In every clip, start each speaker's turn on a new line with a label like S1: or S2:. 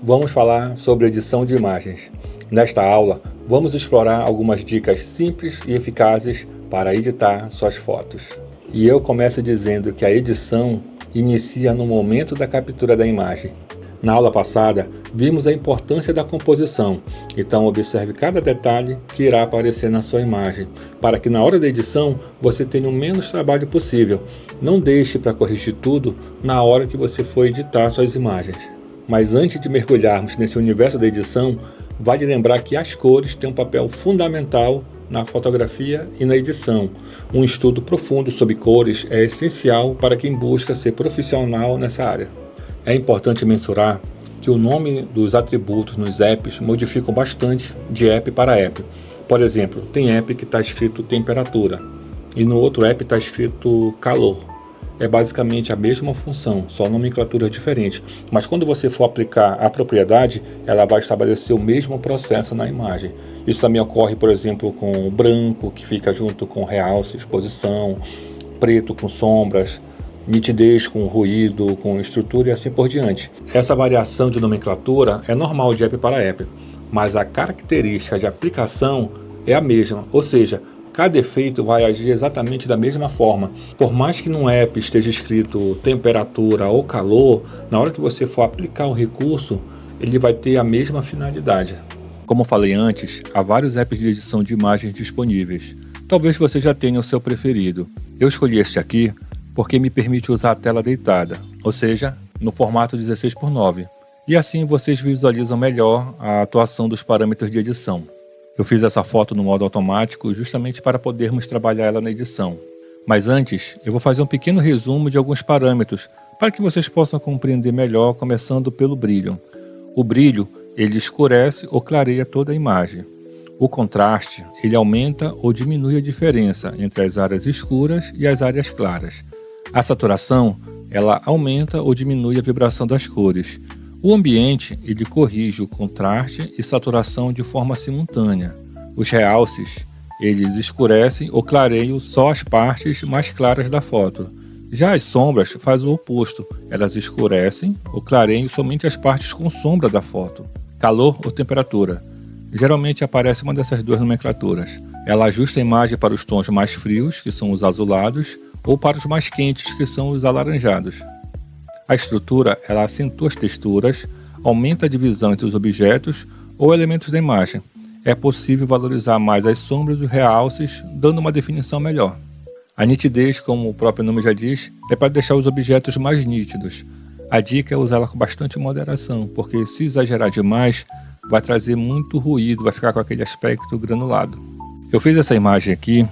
S1: Vamos falar sobre edição de imagens. Nesta aula, vamos explorar algumas dicas simples e eficazes para editar suas fotos. E eu começo dizendo que a edição inicia no momento da captura da imagem. Na aula passada, vimos a importância da composição, então observe cada detalhe que irá aparecer na sua imagem, para que na hora da edição você tenha o menos trabalho possível. Não deixe para corrigir tudo na hora que você for editar suas imagens. Mas antes de mergulharmos nesse universo da edição, vale lembrar que as cores têm um papel fundamental na fotografia e na edição. Um estudo profundo sobre cores é essencial para quem busca ser profissional nessa área. É importante mensurar que o nome dos atributos nos apps modificam bastante de app para app. Por exemplo, tem app que está escrito temperatura e no outro app está escrito calor. É basicamente a mesma função, só nomenclaturas diferentes. Mas quando você for aplicar a propriedade, ela vai estabelecer o mesmo processo na imagem. Isso também ocorre, por exemplo, com o branco, que fica junto com realce, exposição, preto com sombras, nitidez com ruído, com estrutura e assim por diante. Essa variação de nomenclatura é normal de app para app, mas a característica de aplicação é a mesma, ou seja, cada efeito vai agir exatamente da mesma forma. Por mais que num app esteja escrito temperatura ou calor, na hora que você for aplicar o recurso, ele vai ter a mesma finalidade. Como falei antes, há vários apps de edição de imagens disponíveis. Talvez você já tenha o seu preferido. Eu escolhi este aqui porque me permite usar a tela deitada, ou seja, no formato 16:9. E assim vocês visualizam melhor a atuação dos parâmetros de edição. Eu fiz essa foto no modo automático justamente para podermos trabalhar ela na edição. Mas antes, eu vou fazer um pequeno resumo de alguns parâmetros para que vocês possam compreender melhor, começando pelo brilho. O brilho, ele escurece ou clareia toda a imagem. O contraste, ele aumenta ou diminui a diferença entre as áreas escuras e as áreas claras. A saturação, ela aumenta ou diminui a vibração das cores. O ambiente, ele corrige o contraste e saturação de forma simultânea. Os realces, eles escurecem ou clareiam só as partes mais claras da foto. Já as sombras fazem o oposto, elas escurecem ou clareiam somente as partes com sombra da foto. Calor ou temperatura. Geralmente aparece uma dessas duas nomenclaturas. Ela ajusta a imagem para os tons mais frios, que são os azulados, ou para os mais quentes, que são os alaranjados. A estrutura, ela acentua as texturas, aumenta a divisão entre os objetos ou elementos da imagem. É possível valorizar mais as sombras e os realces, dando uma definição melhor. A nitidez, como o próprio nome já diz, é para deixar os objetos mais nítidos. A dica é usá-la com bastante moderação, porque se exagerar demais, vai trazer muito ruído, vai ficar com aquele aspecto granulado. Eu fiz essa imagem aqui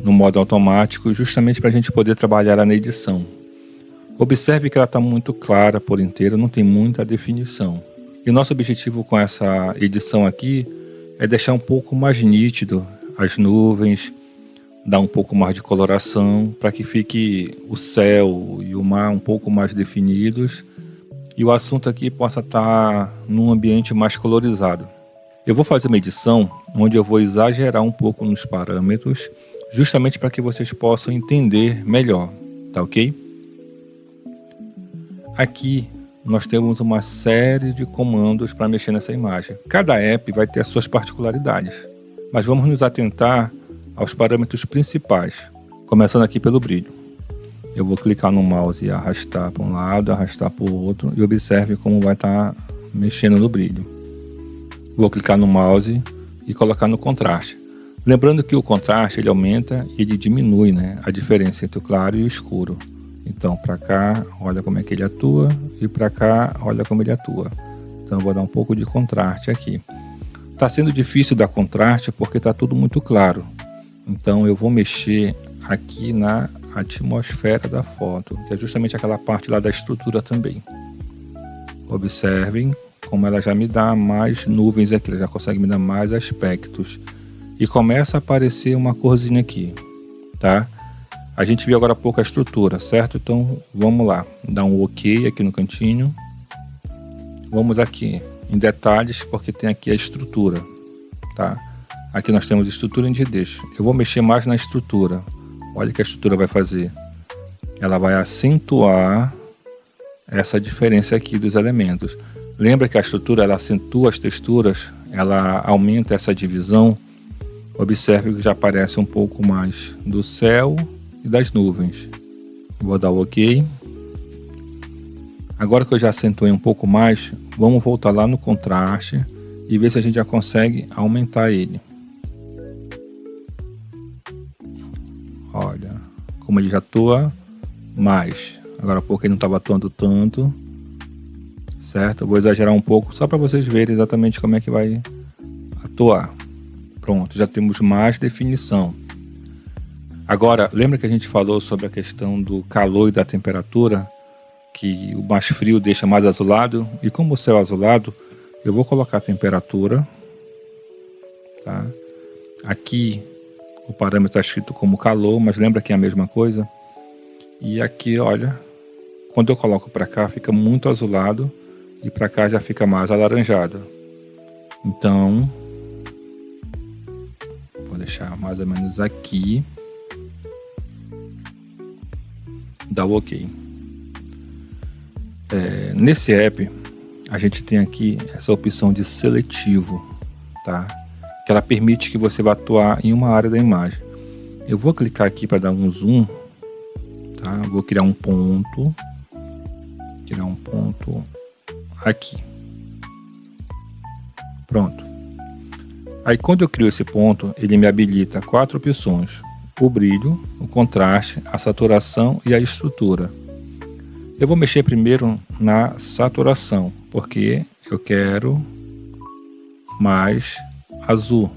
S1: no modo automático justamente para a gente poder trabalhar ela na edição. Observe que ela está muito clara por inteiro, não tem muita definição. E o nosso objetivo com essa edição aqui é deixar um pouco mais nítido as nuvens, dar um pouco mais de coloração para que fique o céu e o mar um pouco mais definidos e o assunto aqui possa estar num ambiente mais colorizado. Eu vou fazer uma edição onde eu vou exagerar um pouco nos parâmetros, justamente para que vocês possam entender melhor, tá ok? Aqui nós temos uma série de comandos para mexer nessa imagem. Cada app vai ter as suas particularidades, mas vamos nos atentar aos parâmetros principais, começando aqui pelo brilho. Eu vou clicar no mouse e arrastar para um lado, arrastar para o outro e observe como vai estar mexendo no brilho. Vou clicar no mouse e colocar no contraste. Lembrando que o contraste ele aumenta e ele diminui, né, a diferença entre o claro e o escuro. Então, para cá, olha como é que ele atua, e para cá, olha como ele atua. Então, eu vou dar um pouco de contraste aqui. Está sendo difícil dar contraste porque está tudo muito claro. Então, eu vou mexer aqui na atmosfera da foto, que é justamente aquela parte lá da estrutura também. Observem como ela já me dá mais nuvens aqui, ela já consegue me dar mais aspectos. E começa a aparecer uma corzinha aqui, tá? A gente viu agora há pouco a estrutura, certo? Então vamos lá, dar um OK aqui no cantinho. Vamos aqui em detalhes, porque tem aqui a estrutura, tá? Aqui nós temos estrutura em nitidez. Eu vou mexer mais na estrutura. Olha o que a estrutura vai fazer. Ela vai acentuar essa diferença aqui dos elementos. Lembra que a estrutura ela acentua as texturas, ela aumenta essa divisão. Observe que já aparece um pouco mais do céu e das nuvens. Vou dar o OK. Agora que eu já acentuei um pouco mais, vamos voltar lá no contraste e ver se a gente já consegue aumentar ele. Olha, como ele já atua mais. Agora há pouco ele não estava atuando tanto. Certo? Eu vou exagerar um pouco só para vocês verem exatamente como é que vai atuar. Pronto, já temos mais definição. Agora, lembra que a gente falou sobre a questão do calor e da temperatura? Que o mais frio deixa mais azulado? E como o céu é azulado, eu vou colocar a temperatura. Tá? Aqui o parâmetro está escrito como calor, mas lembra que é a mesma coisa? E aqui, olha, quando eu coloco para cá fica muito azulado e para cá já fica mais alaranjado. Então, vou deixar mais ou menos aqui. Dá o OK. Nesse app, a gente tem aqui essa opção de seletivo, tá? Que ela permite que você vá atuar em uma área da imagem. Eu vou clicar aqui para dar um zoom, tá? Vou criar um ponto aqui. Pronto. Aí quando eu crio esse ponto, ele me habilita 4 opções: o brilho, o contraste, a saturação e a estrutura. Eu vou mexer primeiro na saturação, porque eu quero mais azul.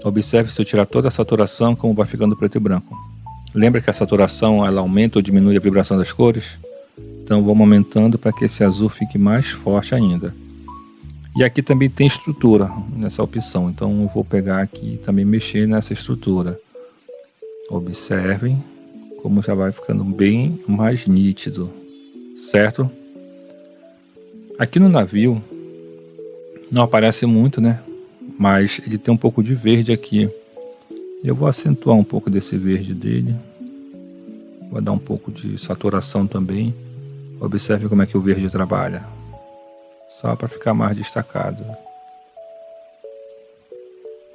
S1: Observe se eu tirar toda a saturação como vai ficando preto e branco. Lembra que a saturação ela aumenta ou diminui a vibração das cores? Então vamos aumentando para que esse azul fique mais forte ainda. E aqui também tem estrutura nessa opção, então eu vou pegar aqui e também mexer nessa estrutura. Observem como já vai ficando bem mais nítido, certo? Aqui no navio não aparece muito, né? Mas ele tem um pouco de verde aqui. Eu vou acentuar um pouco desse verde dele. Vou dar um pouco de saturação também. Observe como é que o verde trabalha. Só para ficar mais destacado.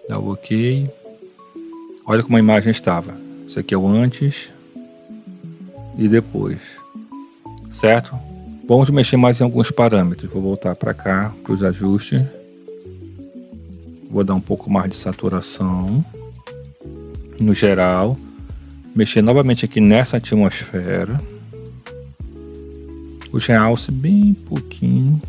S1: Dá o OK. Olha como a imagem estava. Isso aqui é o antes e depois. Certo? Vamos mexer mais em alguns parâmetros. Vou voltar para cá, para os ajustes. Vou dar um pouco mais de saturação. No geral. Mexer novamente aqui nessa atmosfera. O realce bem pouquinho.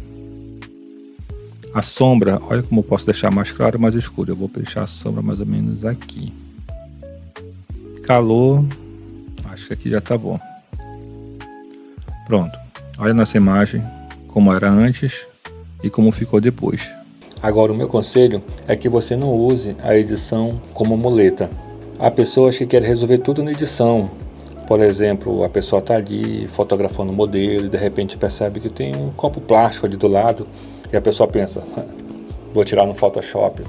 S1: A sombra, olha como eu posso deixar mais claro ou mais escuro. Eu vou deixar a sombra mais ou menos aqui. Calor, acho que aqui já tá bom. Pronto. Olha nossa imagem, como era antes e como ficou depois. Agora o meu conselho é que você não use a edição como muleta. Há pessoas que querem resolver tudo na edição. Por exemplo, a pessoa está ali fotografando o modelo e de repente percebe que tem um copo plástico ali do lado e a pessoa pensa, vou tirar no Photoshop.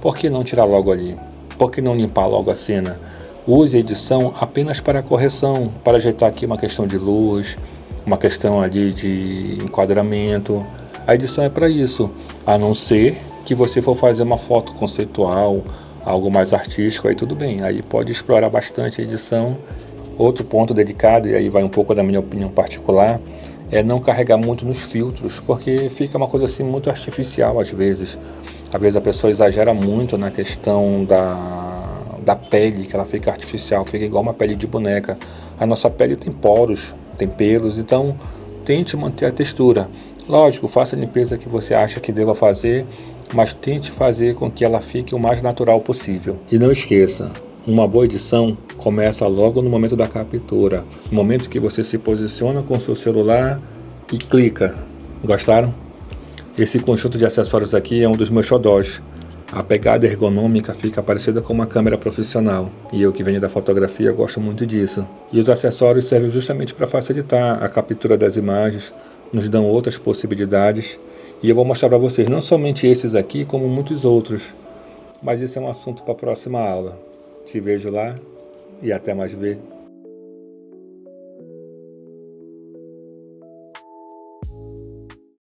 S1: Por que não tirar logo ali? Por que não limpar logo a cena? Use a edição apenas para correção, para ajeitar aqui uma questão de luz, uma questão ali de enquadramento. A edição é para isso, a não ser que você for fazer uma foto conceitual, algo mais artístico, aí tudo bem, aí pode explorar bastante a edição. Outro ponto delicado, e aí vai um pouco da minha opinião particular, é não carregar muito nos filtros, porque fica uma coisa assim muito artificial às vezes. Às vezes a pessoa exagera muito na questão da pele, que ela fica artificial, fica igual uma pele de boneca. A nossa pele tem poros, tem pelos, então tente manter a textura. Lógico, faça a limpeza que você acha que deva fazer, mas tente fazer com que ela fique o mais natural possível. E não esqueça, uma boa edição começa logo no momento da captura, no momento que você se posiciona com seu celular e clica. Gostaram? Esse conjunto de acessórios aqui é um dos meus xodós. A pegada ergonômica fica parecida com uma câmera profissional, e eu que venho da fotografia gosto muito disso. E os acessórios servem justamente para facilitar a captura das imagens, nos dão outras possibilidades, e eu vou mostrar para vocês não somente esses aqui, como muitos outros. Mas esse é um assunto para a próxima aula. Te vejo lá e até mais ver.